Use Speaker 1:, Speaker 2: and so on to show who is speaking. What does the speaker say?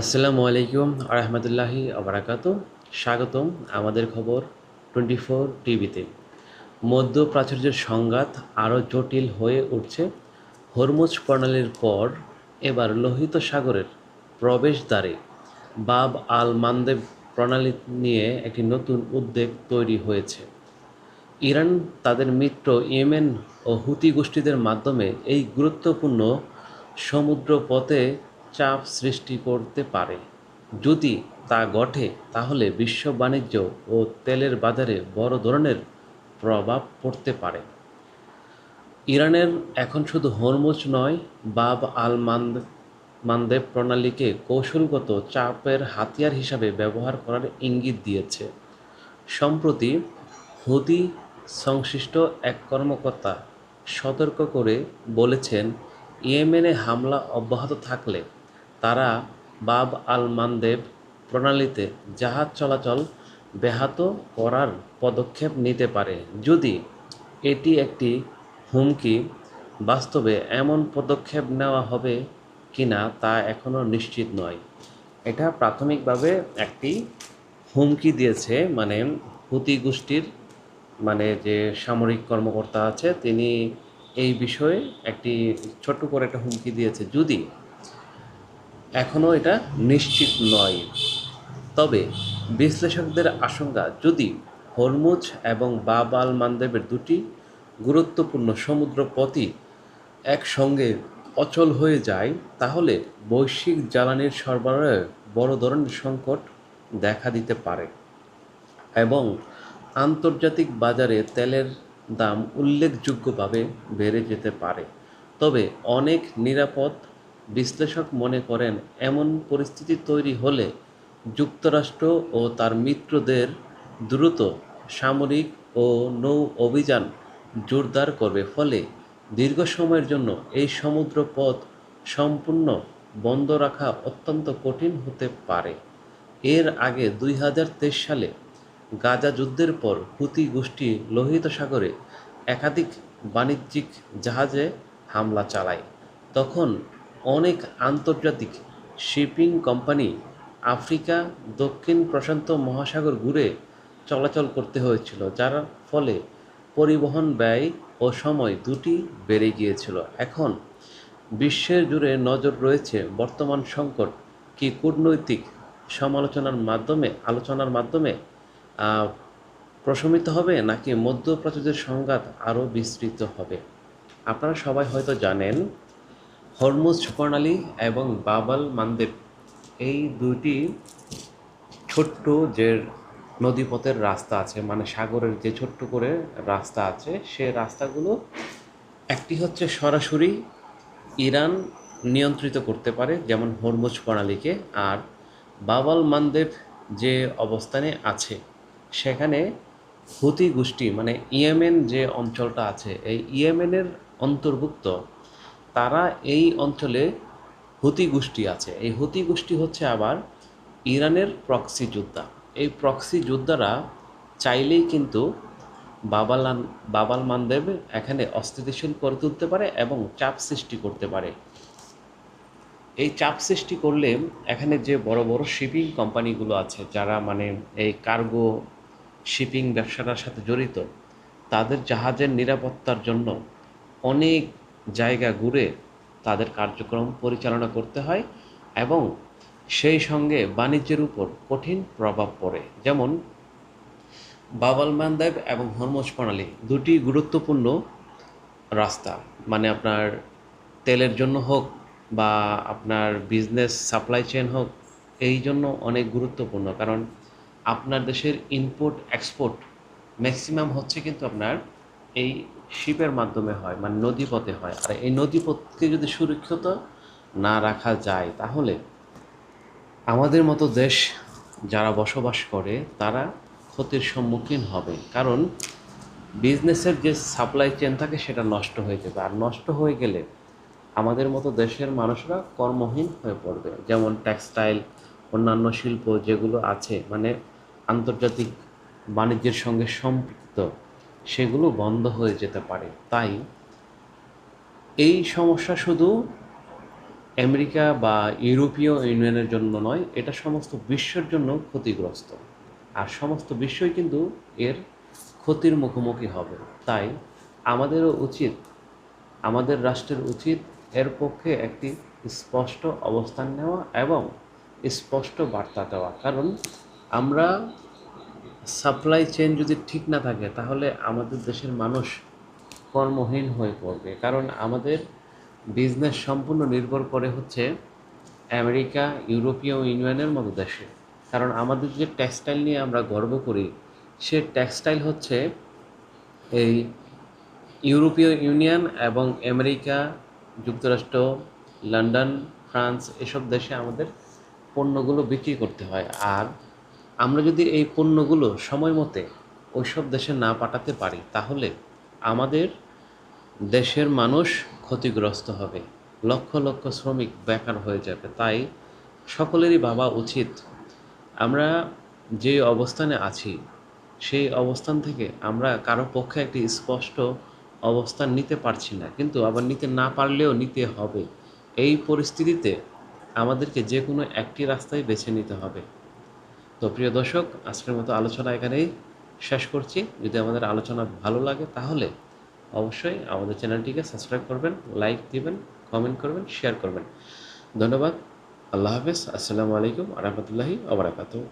Speaker 1: আসসালামু আলাইকুম আরহামতুল্লাহি আবরাকাতু। স্বাগতম আমাদের খবর 24 টিভিতে। মধ্যপ্রাচ্যের সংঘাত আরও জটিল হয়ে উঠছে। হরমুজ প্রণালীর পর এবার লোহিত সাগরের প্রবেশদ্বারে বাব আল মানদেব প্রণালী নিয়ে একটি নতুন উদ্বেগ তৈরি হয়েছে। ইরান তাদের মিত্র ইয়েমেন ও হুতি গোষ্ঠীদের মাধ্যমে এই গুরুত্বপূর্ণ সমুদ্রপথে চাপ সৃষ্টি করতে পারে। যদি তা ঘটে তাহলে বিশ্ব বাণিজ্য ও তেলের বাজারে বড় ধরনের প্রভাব পড়তে পারে। ইরানের এখন শুধু হরমুজ নয়, বাব আল মানদেব প্রণালীকে কৌশলগত চাপের হাতিয়ার হিসাবে ব্যবহার করার ইঙ্গিত দিয়েছে। সম্প্রতি হুতি সংশ্লিষ্ট এক কর্মকর্তা সতর্ক করে বলেছেন, ইয়েমেনে হামলা অব্যাহত থাকলে তারা বাব আল মানদেব প্রণালীতে জাহাজ চলাচল ব্যাহত করার পদক্ষেপ নিতে পারে। যদি এটি একটি হুমকি, বাস্তবে এমন পদক্ষেপ নেওয়া হবে কিনা তা এখনও নিশ্চিত নয়। এটা প্রাথমিকভাবে একটি হুমকি দিয়েছে, মানে হুতি গোষ্ঠীর যে সামরিক কর্মকর্তা আছে তিনি এই বিষয়ে একটি ছোট্ট করে একটা হুমকি দিয়েছে। যদি এখনও এটা নিশ্চিত নয়, তবে বিশ্লেষকদের আশঙ্কা, যদি হরমুজ এবং বাব আল মানদেবের দুটি গুরুত্বপূর্ণ সমুদ্রপথই একসঙ্গে অচল হয়ে যায় তাহলে বৈশ্বিক জ্বালানির সরবরাহে বড় ধরনের সংকট দেখা দিতে পারে এবং আন্তর্জাতিক বাজারে তেলের দাম উল্লেখযোগ্যভাবে বেড়ে যেতে পারে। তবে অনেক নিরাপদ বিশ্লেষক মনে করেন, এমন পরিস্থিতি তৈরি হলে যুক্তরাষ্ট্র ও তার মিত্রদের দ্রুত সামরিক ও নৌ অভিযান জোরদার করবে, ফলে দীর্ঘ সময়ের জন্য এই সমুদ্র পথ সম্পূর্ণ বন্ধ রাখা অত্যন্ত কঠিন হতে পারে। এর আগে 2023 সালে গাজা যুদ্ধের পর হুতি গোষ্ঠী লোহিত সাগরে একাধিক বাণিজ্যিক জাহাজে হামলা চালায়। তখন অনেক আন্তর্জাতিক শিপিং কোম্পানি আফ্রিকা, দক্ষিণ প্রশান্ত মহাসাগর ঘুরে চলাচল করতে হয়েছিল, যার ফলে পরিবহন ব্যয় ও সময় দুটি বেড়ে গিয়েছিল। এখন বিশ্বের জুড়ে নজর রয়েছে বর্তমান সংকট কি কূটনৈতিক আলোচনার মাধ্যমে প্রশমিত হবে, নাকি মধ্যপ্রাচ্যের সংঘাত আরও বিস্তৃত হবে। আপনারা সবাই হয়তো জানেন, হরমুজ প্রণালী এবং বাব আল মানদেব এই দুইটি ছোট্ট যে নদীপথের রাস্তা আছে, মানে সাগরের যে ছোট্ট করে রাস্তা আছে, সে রাস্তাগুলো একটি হচ্ছে সরাসরি ইরান নিয়ন্ত্রিত করতে পারে, যেমন হরমুজ প্রণালীকে। আর বাব আল মানদেব যে অবস্থানে আছে সেখানে হুতি গোষ্ঠী, মানে ইয়েমেন যে অঞ্চলটা আছে, এই ইয়েমেনের অন্তর্ভুক্ত। তারা এই অঞ্চলে হুতি গোষ্ঠী আছে। এই হুতি গোষ্ঠী হচ্ছে আবার ইরানের প্রক্সি যোদ্ধা। এই প্রক্সি যোদ্ধারা চাইলেই কিন্তু বাব আল মানদেব এখানে অস্থিতিশীল করে তুলতে পারে এবং চাপ সৃষ্টি করতে পারে। এই চাপ সৃষ্টি করলে এখানে যে বড় বড় শিপিং কোম্পানিগুলো আছে, যারা এই কার্গো শিপিং ব্যবসাটার সাথে জড়িত, তাদের জাহাজের নিরাপত্তার জন্য অনেক জায়গা ঘুরে তাদের কার্যক্রম পরিচালনা করতে হয় এবং সেই সঙ্গে বাণিজ্যের উপর কঠিন প্রভাব পড়ে। যেমন বাব আল মানদেব এবং হরমুজ প্রণালী দুটি গুরুত্বপূর্ণ রাস্তা, আপনার তেলের জন্য হোক বা আপনার বিজনেস সাপ্লাই চেইন হোক, এই জন্য অনেক গুরুত্বপূর্ণ। কারণ আপনার দেশের ইনপুট এক্সপোর্ট ম্যাক্সিমাম হচ্ছে কিন্তু আপনার এই শিপের মাধ্যমে হয়, নদীপথে হয়। আর এই নদীপথকে যদি সুরক্ষিত না রাখা যায় তাহলে আমাদের মতো দেশ যারা বসবাস করে তারা ক্ষতির সম্মুখীন হবে। কারণ বিজনেসের যে সাপ্লাই চেন থাকে সেটা নষ্ট হয়ে যাবে, আর নষ্ট হয়ে গেলে আমাদের মতো দেশের মানুষরা কর্মহীন হয়ে পড়বে। যেমন টেক্সটাইল, অন্যান্য শিল্প যেগুলো আছে, আন্তর্জাতিক বাণিজ্যের সঙ্গে সম্পৃক্ত, সেগুলো বন্ধ হয়ে যেতে পারে। তাই এই সমস্যা শুধু আমেরিকা বা ইউরোপীয় ইউনিয়নের জন্য নয়, এটা সমস্ত বিশ্বের জন্য ক্ষতিগ্রস্ত। আর সমস্ত বিশ্বই কিন্তু এর ক্ষতির মুখোমুখি হবে। তাই আমাদেরও উচিত, আমাদের রাষ্ট্রের উচিত এর পক্ষে একটি স্পষ্ট অবস্থান নেওয়া এবং স্পষ্ট বার্তা দেওয়া। কারণ আমরা সাপ্লাই চেইন যদি ঠিক না থাকে তাহলে আমাদের দেশের মানুষ কর্মহীন হয়ে পড়বে। কারণ আমাদের বিজনেস সম্পূর্ণ নির্ভর করে হচ্ছে আমেরিকা, ইউরোপীয় ইউনিয়নের মতো দেশে। কারণ আমাদের যে টেক্সটাইল নিয়ে আমরা গর্ব করি, সে টেক্সটাইল হচ্ছে এই ইউরোপীয় ইউনিয়ন এবং আমেরিকা, যুক্তরাষ্ট্র, লন্ডন, ফ্রান্স এসব দেশে আমাদের পণ্যগুলো বিক্রি করতে হয়। আর আমরা যদি এই পণ্যগুলো সময় মতে ওইসব দেশে না পাঠাতে পারি তাহলে আমাদের দেশের মানুষ ক্ষতিগ্রস্ত হবে, লক্ষ লক্ষ শ্রমিক বেকার হয়ে যাবে। তাই সকলেরই ভাবা উচিত আমরা যে অবস্থানে আছি সেই অবস্থান থেকে আমরা কারো পক্ষে একটি স্পষ্ট অবস্থান নিতে পারছি না, কিন্তু আবার নিতে না পারলেও নিতে হবে। এই পরিস্থিতিতে আমাদেরকে যে কোনো একটি রাস্তাই বেছে নিতে হবে। তো প্রিয় দর্শক, আজকের মতো আলোচনা এখানেই শেষ করছি। যদি আমাদের আলোচনা ভালো লাগে তাহলে অবশ্যই আমাদের চ্যানেলটিকে সাবস্ক্রাইব করবেন, লাইক দিবেন, কমেন্ট করবেন, শেয়ার করবেন। ধন্যবাদ। আল্লাহ হাফেজ। আসসালামু আলাইকুম আ রহমতুল্লাহি আ বারাকাতুহু।